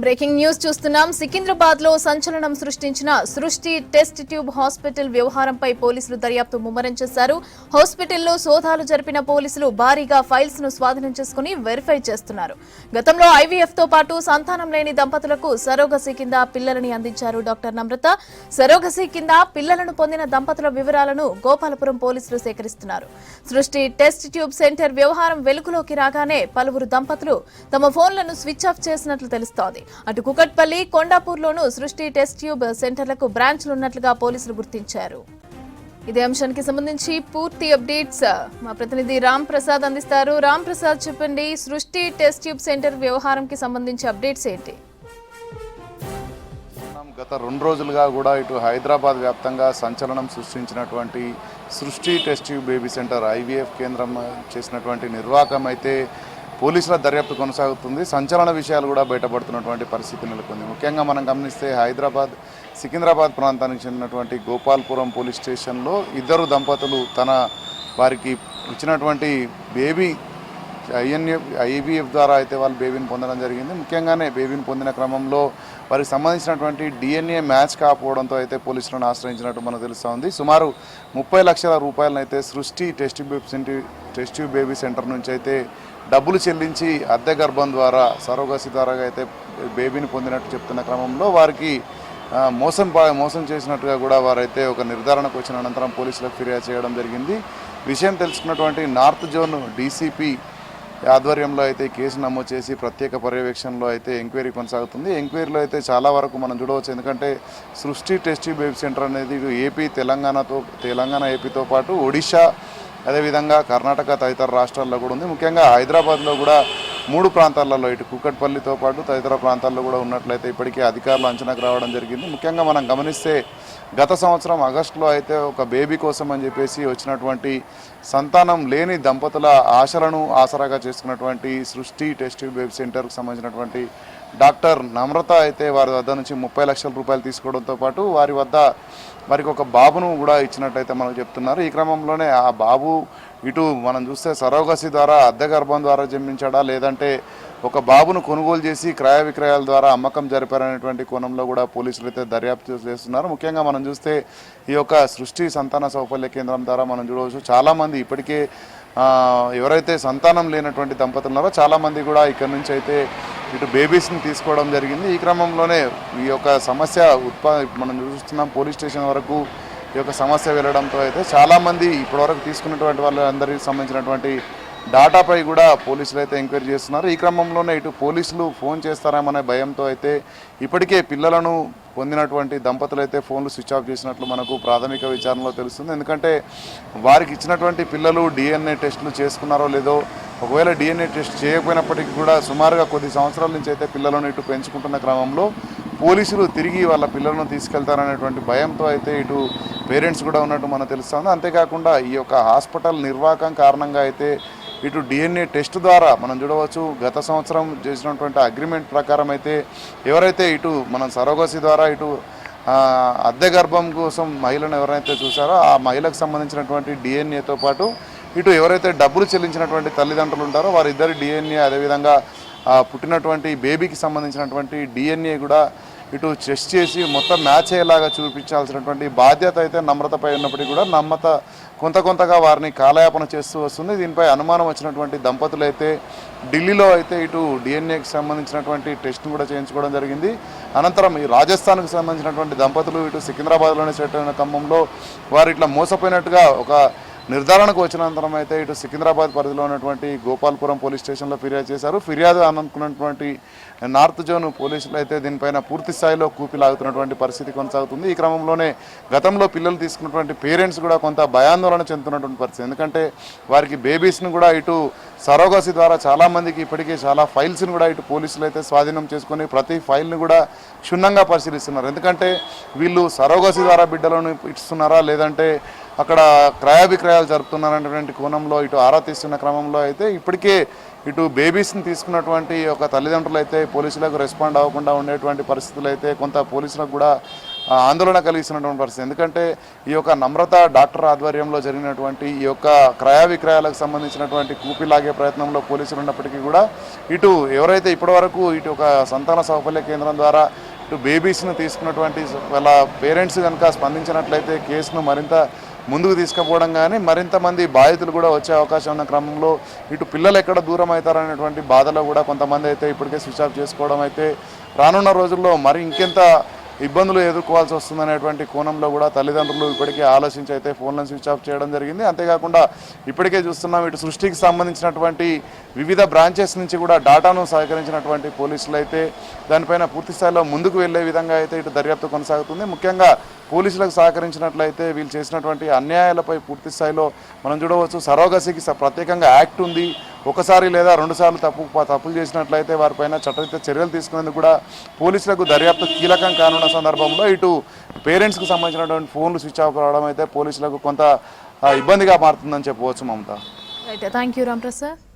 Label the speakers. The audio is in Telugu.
Speaker 1: బ్రేకింగ్ న్యూస్ చూస్తున్నాం. సికింద్రాబాద్ లో సంచలనం సృష్టించిన సృష్టి టెస్ట్ ట్యూబ్ హాస్పిటల్ వ్యవహారంపై పోలీసులు దర్యాప్తు ముమ్మరం చేశారు. హాస్పిటల్లో సోదాలు జరిపిన పోలీసులు భారీగా ఫైల్స్ ను స్వాధీనం చేసుకుని వెరిఫై చేస్తున్నారు. గతంలో ఐవీఎఫ్ తో పాటు సంతానం లేని దంపతులకు సరోగసీ కింద పిల్లలని అందించారు డాక్టర్ నమ్రత. సరోగసీ కింద పిల్లలను పొందిన దంపతుల వివరాలను గోపాలపురం పోలీసులు సేకరిస్తున్నారు. సృష్టి టెస్ట్ ట్యూబ్ సెంటర్ వ్యవహారం వెలుగులోకి రాగానే పలువురు దంపతులు తమ ఫోన్లను స్విచ్ ఆఫ్ చేసినట్లు తెలుస్తోంది. అటు కుకట్పల్లి, కొండాపూర్లోనూ సృష్టి టెస్ట్ ట్యూబ్ సెంటర్లకు బ్రాంచ్లున్నట్లుగా పోలీసులు గుర్తించారు. ఇదే అంశానికి సంబంధించి పూర్తి అప్డేట్స్ మా ప్రతినిధి రామ్ ప్రసాద్ అందిస్తారు. రామ్ ప్రసాద్, చెప్పండి, సృష్టి టెస్ట్ ట్యూబ్ సెంటర్ వ్యవహారంకి సంబంధించి అప్డేట్స్ ఏంటి?
Speaker 2: గత 2 రోజులుగా కూడా ఇటు హైదరాబాద్ వ్యాప్తంగా సంచలనం సృష్టించినటువంటి సృష్టి test tube baby centre IVF కేంద్రం చేసినటువంటి నిర్వాహకం అయితే పోలీసుల దర్యాప్తు కొనసాగుతుంది. సంచలన విషయాలు కూడా బయటపడుతున్నటువంటి పరిస్థితి నెలకొంది. ముఖ్యంగా మనం గమనిస్తే సికింద్రాబాద్ ప్రాంతానికి చెందినటువంటి గోపాల్పురం పోలీస్ స్టేషన్లో ఇద్దరు దంపతులు వారికి ఇచ్చినటువంటి బేబీ ఐవీఎఫ్ ద్వారా అయితే వాళ్ళు బేబీని పొందడం జరిగింది. ముఖ్యంగానే బేబీని పొందిన క్రమంలో వారికి సంబంధించినటువంటి డిఎన్ఏ మ్యాచ్ కాకపోవడంతో అయితే పోలీసులను ఆశ్రయించినట్టు మనకు తెలుస్తోంది. సుమారు 30 లక్షల రూపాయలను అయితే సృష్టి టెస్ట్ ట్యూబ్ బేబీ సెంటర్ నుంచి అయితే డబ్బులు చెల్లించి అద్దె గర్భం ద్వారా సరోగసీ ద్వారా అయితే బేబీని పొందినట్టు చెప్తున్న క్రమంలో వారికి మోసం చేసినట్టుగా కూడా వారైతే ఒక నిర్ధారణకు వచ్చిన అనంతరం పోలీసులకు ఫిర్యాదు చేయడం జరిగింది. విషయం తెలుసుకున్నటువంటి నార్త్ జోన్ డీసీపీ ఆధ్వర్యంలో అయితే కేసు నమోదు చేసి ప్రత్యేక పర్యవేక్షణలో అయితే ఎంక్వైరీ కొనసాగుతుంది. ఎంక్వైరీలో అయితే చాలా వరకు మనం చూడవచ్చు. ఎందుకంటే సృష్టి టెస్ట్ ట్యూబ్ బేబీ సెంటర్ అనేది తెలంగాణ ఏపీతో పాటు ఒడిశా, అదేవిధంగా కర్ణాటక తదితర రాష్ట్రాల్లో కూడా ఉంది. ముఖ్యంగా హైదరాబాద్లో కూడా 3 ప్రాంతాలలో ఇటు కుకట్పల్లితో పాటు తదితర ప్రాంతాల్లో కూడా ఉన్నట్లయితే ఇప్పటికే అధికారులు అంచనాకు రావడం జరిగింది. ముఖ్యంగా మనం గమనిస్తే గత సంవత్సరం ఆగస్టులో అయితే ఒక బేబీ కోసం అని చెప్పేసి వచ్చినటువంటి సంతానం లేని దంపతుల ఆశలను ఆసరాగా చేసుకున్నటువంటి సృష్టి టెస్ట్ ట్యూబ్ బేబీ సెంటర్కి సంబంధించినటువంటి డాక్టర్ నమ్రత అయితే వారి వద్ద నుంచి 30 లక్షల రూపాయలు తీసుకోవడంతో పాటు వారికి ఒక బాబును కూడా ఇచ్చినట్టయితే మనకు చెప్తున్నారు. ఈ క్రమంలోనే ఆ బాబు ఇటు మనం చూస్తే సరోగసీ ద్వారా అద్దె గర్భం ద్వారా జన్మించాడా, లేదంటే ఒక బాబును కొనుగోలు చేసి క్రయ విక్రయాల ద్వారా అమ్మకం జరిపారనేటువంటి కోణంలో కూడా పోలీసులు అయితే దర్యాప్తు చేస్తున్నారు. ముఖ్యంగా మనం చూస్తే ఈ యొక్క సృష్టి సంతాన సౌకర్య కేంద్రం ద్వారా మనం చూడవచ్చు చాలామంది ఇప్పటికే ఎవరైతే సంతానం లేనటువంటి దంపతులు ఉన్నారో చాలామంది కూడా ఇక్కడ నుంచి అయితే ఇటు బేబీస్ని తీసుకోవడం జరిగింది. ఈ క్రమంలోనే ఈ యొక్క సమస్య మనం చూస్తున్నాం పోలీస్ స్టేషన్ వరకు ఈ యొక్క సమస్య వెళ్ళడంతో అయితే చాలామంది ఇప్పటివరకు తీసుకున్నటువంటి వాళ్ళందరికీ సంబంధించినటువంటి డాటాపై కూడా పోలీసులు అయితే ఎంక్వైరీ చేస్తున్నారు. ఈ క్రమంలోనే ఇటు పోలీసులు ఫోన్ చేస్తారేమనే భయంతో అయితే ఇప్పటికే పిల్లలను పొందినటువంటి దంపతులు అయితే ఫోన్లు స్విచ్ ఆఫ్ చేసినట్లు మనకు ప్రాథమిక విచారణలో తెలుస్తుంది. ఎందుకంటే వారికి ఇచ్చినటువంటి పిల్లలు డిఎన్ఏ టెస్టులు చేసుకున్నారో లేదో, ఒకవేళ డిఎన్ఏ టెస్ట్ చేయకపోయినప్పటికీ కూడా సుమారుగా కొద్ది సంవత్సరాల నుంచి అయితే పిల్లలను ఇటు పెంచుకుంటున్న క్రమంలో పోలీసులు తిరిగి వాళ్ళ పిల్లలను తీసుకెళ్తారనేటువంటి భయంతో అయితే ఇటు పేరెంట్స్ కూడా ఉన్నట్టు మనకు తెలుస్తుంది. అంతేకాకుండా ఈ యొక్క హాస్పిటల్ నిర్వాహకం కారణంగా అయితే ఇటు డిఎన్ఏ టెస్ట్ ద్వారా మనం చూడవచ్చు గత సంవత్సరం చేసినటువంటి అగ్రిమెంట్ ప్రకారం అయితే ఎవరైతే ఇటు మనం సరోగసీ ద్వారా ఇటు అద్దె గర్భం కోసం మహిళను ఎవరైతే చూసారో ఆ మహిళకు సంబంధించినటువంటి డిఎన్ఏతో పాటు ఇటు ఎవరైతే డబ్బులు చెల్లించినటువంటి తల్లిదండ్రులు ఉంటారో వారిద్దరి డిఎన్ఏ, అదేవిధంగా పుట్టినటువంటి బేబీకి సంబంధించినటువంటి డిఎన్ఏ కూడా ఇటు టెస్ట్ చేసి మొత్తం మ్యాచ్ అయ్యేలాగా చూపించాల్సినటువంటి బాధ్యత అయితే నమ్రతపై ఉన్నప్పటికీ కూడా నమ్రత కొంతగా వారిని కాలయాపన చేస్తూ వస్తుంది. దీనిపై అనుమానం వచ్చినటువంటి దంపతులు అయితే ఢిల్లీలో అయితే ఇటు డిఎన్ఏకి సంబంధించినటువంటి టెస్ట్ను కూడా చేయించుకోవడం జరిగింది. అనంతరం ఈ రాజస్థాన్కు సంబంధించినటువంటి దంపతులు ఇటు సికింద్రాబాద్లోని సెట్ అయిన క్రమంలో వారు ఇట్లా మోసపోయినట్టుగా ఒక నిర్ధారణకు వచ్చిన అనంతరం అయితే ఇటు సికింద్రాబాద్ పరిధిలో ఉన్నటువంటి గోపాల్పురం పోలీస్ స్టేషన్లో ఫిర్యాదు చేశారు. ఫిర్యాదు అనుకున్నటువంటి నార్త్ జోన్ పోలీసులు అయితే దీనిపైన పూర్తి స్థాయిలో కూపిలాగుతున్నటువంటి పరిస్థితి కొనసాగుతుంది. ఈ క్రమంలోనే గతంలో పిల్లలు తీసుకున్నటువంటి పేరెంట్స్ కూడా కొంత భయాందోళన చెందుతున్నటువంటి పరిస్థితి. ఎందుకంటే వారికి బేబీస్ను కూడా ఇటు సరోగసీ ద్వారా చాలామందికి ఇప్పటికే చాలా ఫైల్స్ని కూడా ఇటు పోలీసులు అయితే స్వాధీనం చేసుకొని ప్రతి ఫైల్ని కూడా క్షుణ్ణంగా పరిశీలిస్తున్నారు. ఎందుకంటే వీళ్ళు సరోగసీ ద్వారా బిడ్డలను ఇస్తున్నారా, లేదంటే అక్కడ క్రయ విక్రయాలు జరుపుతున్నారనేటువంటి కోణంలో ఇటు ఆరా తీస్తున్న క్రమంలో అయితే ఇప్పటికే ఇటు బేబీస్ని తీసుకున్నటువంటి ఒక తల్లిదండ్రులు అయితే పోలీసులకు రెస్పాండ్ అవ్వకుండా ఉండేటువంటి పరిస్థితులు అయితే కొంత పోలీసులకు కూడా ఆందోళన కలిగిస్తున్నటువంటి పరిస్థితి. ఎందుకంటే ఈ యొక్క నమ్రత డాక్టర్ ఆధ్వర్యంలో జరిగినటువంటి ఈ యొక్క క్రయ విక్రయాలకు సంబంధించినటువంటి కూపిలాగే ప్రయత్నంలో పోలీసులు ఉన్నప్పటికీ కూడా ఇటు ఎవరైతే ఇప్పటివరకు ఇటు ఒక సంతాన సాఫల్య కేంద్రం ద్వారా ఇటు బేబీస్ను తీసుకున్నటువంటి వాళ్ళ పేరెంట్స్ కనుక స్పందించినట్లయితే కేసును మరింత ముందుకు తీసుకుపోవడం కానీ మరింత మంది బాధితులు కూడా వచ్చే అవకాశం ఉన్న క్రమంలో ఇటు పిల్లలు ఎక్కడ దూరం అవుతారనేటువంటి బాధలో కూడా కొంతమంది అయితే ఇప్పటికే స్విచ్ ఆఫ్ చేసుకోవడం అయితే రానున్న రోజుల్లో మరి ఇంకెంత ఇబ్బందులు ఎదుర్కోవాల్సి వస్తుందనేటువంటి కోణంలో కూడా తల్లిదండ్రులు ఇప్పటికే ఆలోచించి అయితే ఫోన్లను స్విచ్ ఆఫ్ చేయడం జరిగింది. అంతేకాకుండా ఇప్పటికే చూస్తున్నాం ఇటు సృష్టికి సంబంధించినటువంటి వివిధ బ్రాంచెస్ నుంచి కూడా డాటాను సహకరించినటువంటి పోలీసులు అయితే దానిపైన పూర్తి స్థాయిలో ముందుకు వెళ్లే విధంగా అయితే ఇటు దర్యాప్తు కొనసాగుతుంది. ముఖ్యంగా పోలీసులకు సహకరించినట్లయితే వీళ్ళు చేసినటువంటి అన్యాయాలపై పూర్తి స్థాయిలో మనం చూడవచ్చు. సరోగసికి ప్రత్యేకంగా యాక్ట్ ఉంది. ఒకసారి లేదా రెండుసార్లు తప్పులు చేసినట్లయితే వారిపైన చట్టరీత్యా చర్యలు తీసుకునేందుకు కూడా పోలీసులకు దర్యాప్తు కీలకం కానున్న సందర్భంలో ఇటు పేరెంట్స్కి సంబంధించినటువంటి ఫోన్లు స్విచ్ ఆఫ్ కావడం అయితే పోలీసులకు కొంత ఇబ్బందిగా మారుతుందని చెప్పవచ్చు. Mamata.
Speaker 1: Right, thank you Ram Prasad.